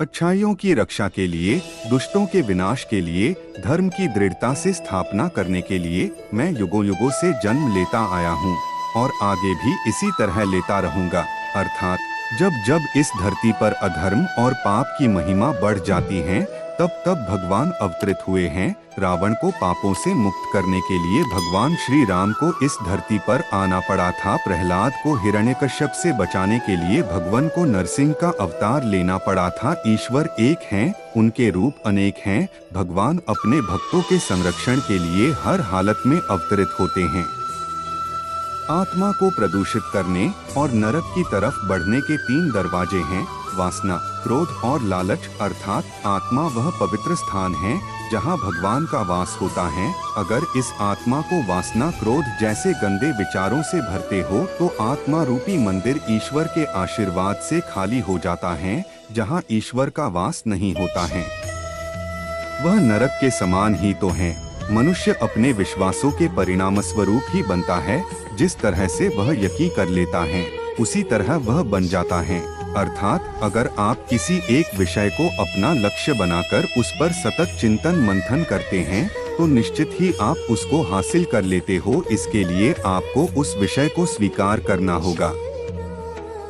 अच्छाइयों की रक्षा के लिए, दुष्टों के विनाश के लिए, धर्म की दृढ़ता से स्थापना करने के लिए मैं युगों युगों से जन्म लेता आया हूँ और आगे भी इसी तरह लेता रहूंगा। अर्थात जब जब इस धरती पर अधर्म और पाप की महिमा बढ़ जाती है, तब तब भगवान अवतरित हुए हैं। रावण को पापों से मुक्त करने के लिए भगवान श्री राम को इस धरती पर आना पड़ा था। प्रहलाद को हिरण्यकश्यप से बचाने के लिए भगवान को नरसिंह का अवतार लेना पड़ा था। ईश्वर एक हैं, उनके रूप अनेक हैं। भगवान अपने भक्तों के संरक्षण के लिए हर हालत में अवतरित होते हैं। आत्मा को प्रदूषित करने और नरक की तरफ बढ़ने के तीन दरवाजे हैं: वासना, क्रोध और लालच। अर्थात आत्मा वह पवित्र स्थान है जहाँ भगवान का वास होता है। अगर इस आत्मा को वासना, क्रोध जैसे गंदे विचारों से भरते हो तो आत्मा रूपी मंदिर ईश्वर के आशीर्वाद से खाली हो जाता है। जहाँ ईश्वर का वास नहीं होता है वह नरक के समान ही तो है। मनुष्य अपने विश्वासों के परिणाम स्वरूप ही बनता है। जिस तरह से वह यकीन कर लेता है उसी तरह वह बन जाता है। अर्थात अगर आप किसी एक विषय को अपना लक्ष्य बनाकर उस पर सतत चिंतन मंथन करते हैं तो निश्चित ही आप उसको हासिल कर लेते हो। इसके लिए आपको उस विषय को स्वीकार करना होगा,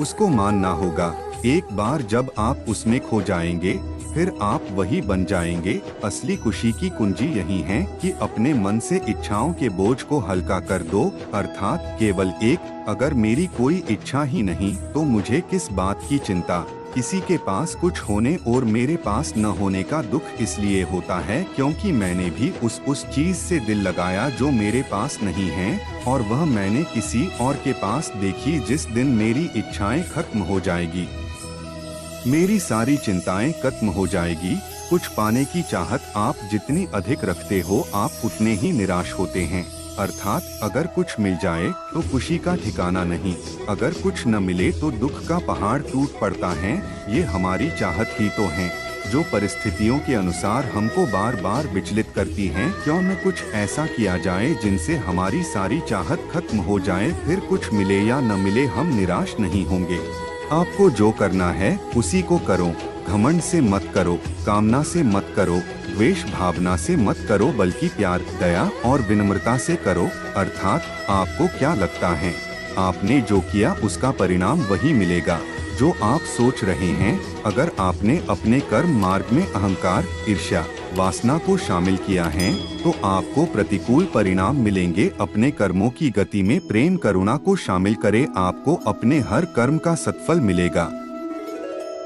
उसको मानना होगा। एक बार जब आप उसमें खो जाएंगे फिर आप वही बन जाएंगे। असली खुशी की कुंजी यही है कि अपने मन से इच्छाओं के बोझ को हल्का कर दो। अर्थात केवल एक, अगर मेरी कोई इच्छा ही नहीं तो मुझे किस बात की चिंता। किसी के पास कुछ होने और मेरे पास न होने का दुख इसलिए होता है क्योंकि मैंने भी उस चीज से दिल लगाया जो मेरे पास नहीं है, और वह मैंने किसी और के पास देखी। जिस दिन मेरी इच्छाएं खत्म हो जाएगी, मेरी सारी चिंताएं खत्म हो जाएगी। कुछ पाने की चाहत आप जितनी अधिक रखते हो आप उतने ही निराश होते हैं। अर्थात अगर कुछ मिल जाए तो खुशी का ठिकाना नहीं, अगर कुछ न मिले तो दुख का पहाड़ टूट पड़ता है। ये हमारी चाहत ही तो है जो परिस्थितियों के अनुसार हमको बार बार विचलित करती हैं। क्यों न कुछ ऐसा किया जाए जिनसे हमारी सारी चाहत खत्म हो जाए, फिर कुछ मिले या न मिले हम निराश नहीं होंगे। आपको जो करना है उसी को करो। घमंड से मत करो, कामना से मत करो, द्वेष भावना से मत करो, बल्कि प्यार, दया और विनम्रता से करो। अर्थात आपको क्या लगता है आपने जो किया उसका परिणाम वही मिलेगा जो आप सोच रहे हैं। अगर आपने अपने कर्म मार्ग में अहंकार, ईर्ष्या, वासना को शामिल किया है तो आपको प्रतिकूल परिणाम मिलेंगे। अपने कर्मों की गति में प्रेम, करुणा को शामिल करें, आपको अपने हर कर्म का सत्फल मिलेगा।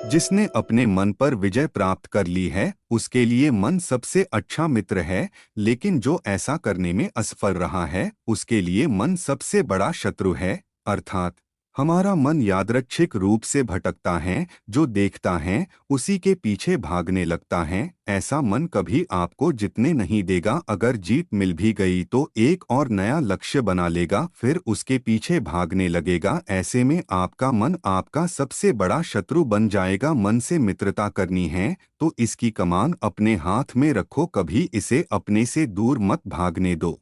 जिसने अपने मन पर विजय प्राप्त कर ली है उसके लिए मन सबसे अच्छा मित्र है, लेकिन जो ऐसा करने में असफल रहा है उसके लिए मन सबसे बड़ा शत्रु है। अर्थात हमारा मन यादृच्छिक रूप से भटकता है, जो देखता है उसी के पीछे भागने लगता है। ऐसा मन कभी आपको जीतने नहीं देगा। अगर जीत मिल भी गई तो एक और नया लक्ष्य बना लेगा, फिर उसके पीछे भागने लगेगा। ऐसे में आपका मन आपका सबसे बड़ा शत्रु बन जाएगा। मन से मित्रता करनी है तो इसकी कमान अपने हाथ में रखो, कभी इसे अपने से दूर मत भागने दो।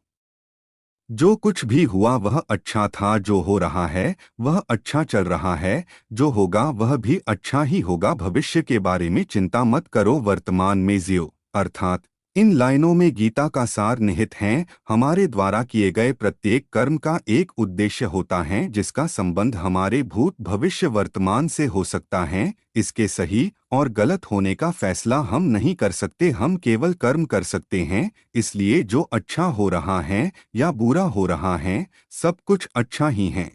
जो कुछ भी हुआ वह अच्छा था, जो हो रहा है वह अच्छा चल रहा है, जो होगा वह भी अच्छा ही होगा। भविष्य के बारे में चिंता मत करो, वर्तमान में जियो। अर्थात इन लाइनों में गीता का सार निहित है। हमारे द्वारा किए गए प्रत्येक कर्म का एक उद्देश्य होता है जिसका संबंध हमारे भूत, भविष्य, वर्तमान से हो सकता है। इसके सही और गलत होने का फैसला हम नहीं कर सकते, हम केवल कर्म कर सकते हैं। इसलिए जो अच्छा हो रहा है या बुरा हो रहा है सब कुछ अच्छा ही है।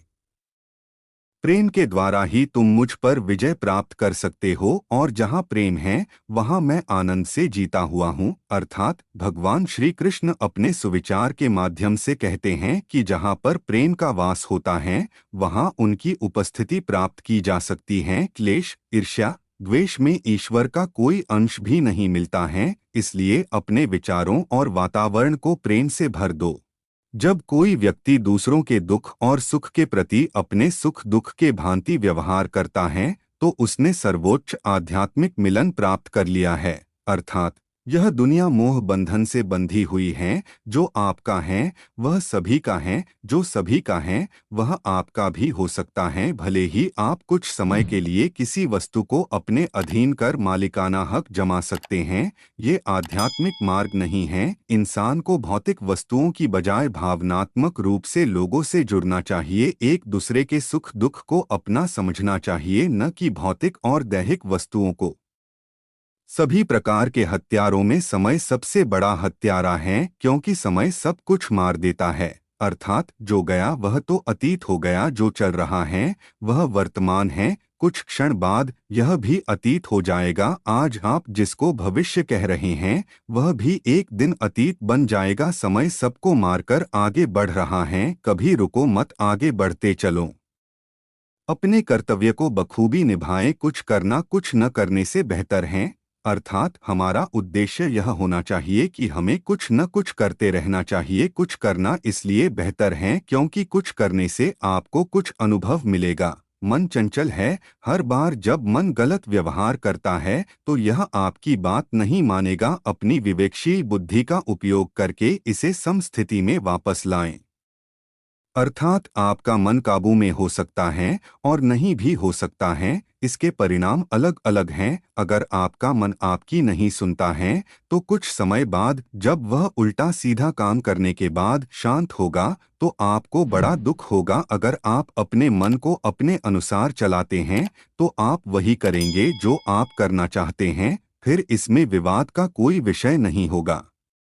प्रेम के द्वारा ही तुम मुझ पर विजय प्राप्त कर सकते हो, और जहाँ प्रेम है वहाँ मैं आनंद से जीता हुआ हूँ। अर्थात भगवान श्री कृष्ण अपने सुविचार के माध्यम से कहते हैं कि जहाँ पर प्रेम का वास होता है वहाँ उनकी उपस्थिति प्राप्त की जा सकती है। क्लेश, ईर्ष्या, द्वेष में ईश्वर का कोई अंश भी नहीं मिलता है। इसलिए अपने विचारों और वातावरण को प्रेम से भर दो। जब कोई व्यक्ति दूसरों के दुख और सुख के प्रति अपने सुख दुख के भांति व्यवहार करता है तो उसने सर्वोच्च आध्यात्मिक मिलन प्राप्त कर लिया है। अर्थात यह दुनिया मोह बंधन से बंधी हुई है। जो आपका है वह सभी का है, जो सभी का है वह आपका भी हो सकता है। भले ही आप कुछ समय के लिए किसी वस्तु को अपने अधीन कर मालिकाना हक जमा सकते हैं, ये आध्यात्मिक मार्ग नहीं है। इंसान को भौतिक वस्तुओं की बजाय भावनात्मक रूप से लोगों से जुड़ना चाहिए, एक दूसरे के सुख दुख को अपना समझना चाहिए, न कि भौतिक और दैहिक वस्तुओं को। सभी प्रकार के हत्यारों में समय सबसे बड़ा हत्यारा है, क्योंकि समय सब कुछ मार देता है। अर्थात जो गया वह तो अतीत हो गया, जो चल रहा है वह वर्तमान है, कुछ क्षण बाद यह भी अतीत हो जाएगा। आज आप जिसको भविष्य कह रहे हैं वह भी एक दिन अतीत बन जाएगा। समय सबको मारकर आगे बढ़ रहा है, कभी रुको मत, आगे बढ़ते चलो। अपने कर्तव्य को बखूबी निभाएं, कुछ करना कुछ न करने से बेहतर है। अर्थात हमारा उद्देश्य यह होना चाहिए कि हमें कुछ न कुछ करते रहना चाहिए। कुछ करना इसलिए बेहतर है क्योंकि कुछ करने से आपको कुछ अनुभव मिलेगा। मन चंचल है, हर बार जब मन गलत व्यवहार करता है तो यह आपकी बात नहीं मानेगा। अपनी विवेकशील बुद्धि का उपयोग करके इसे समस्थिति में वापस लाएं। अर्थात आपका मन काबू में हो सकता है और नहीं भी हो सकता है, इसके परिणाम अलग अलग हैं। अगर आपका मन आपकी नहीं सुनता है तो कुछ समय बाद जब वह उल्टा सीधा काम करने के बाद शांत होगा तो आपको बड़ा दुख होगा। अगर आप अपने मन को अपने अनुसार चलाते हैं तो आप वही करेंगे जो आप करना चाहते हैं, फिर इसमें विवाद का कोई विषय नहीं होगा।